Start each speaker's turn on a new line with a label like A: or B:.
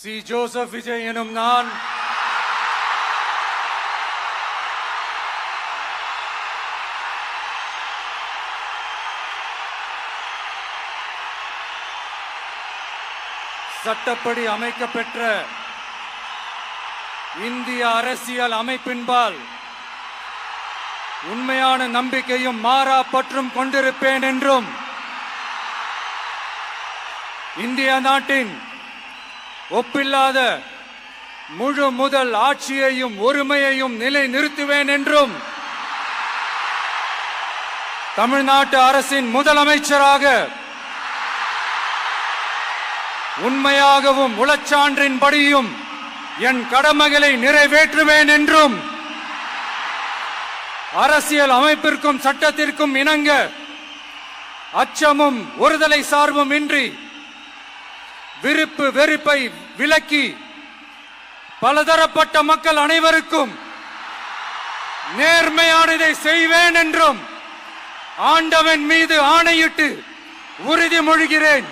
A: C. Joseph Vijay எனும் நான் சட்டப்படி அமைக்கப்பெற்ற இந்திய அரசியல் அமைப்பின்பால் உண்மையான நம்பிக்கையும் மாறா பற்றும் கொண்டிருப்பேன் என்றும் இந்திய நாட்டின் ஒப்பில்லாத முழு முதல் ஆட்சியையும் ஒருமையையும் நிலை நிறுத்துவேன் என்றும் தமிழ்நாட்டு அரசின் முதலமைச்சராக உண்மையாகவும் உளச்சான்றின்படியும் என் கடமைகளை நிறைவேற்றுவேன் என்றும் அரசியல் அமைப்பிற்கும் சட்டத்திற்கும் இணங்க அச்சமும் ஒருதலை சார்பும் இன்றி விருப்பு வெறுப்பை விலக்கி பலதரப்பட்ட மக்கள் அனைவருக்கும் நேர்மையானதை செய்வேன் என்றும் ஆண்டவன் மீது ஆணையிட்டு உறுதிமொழிகிறேன்.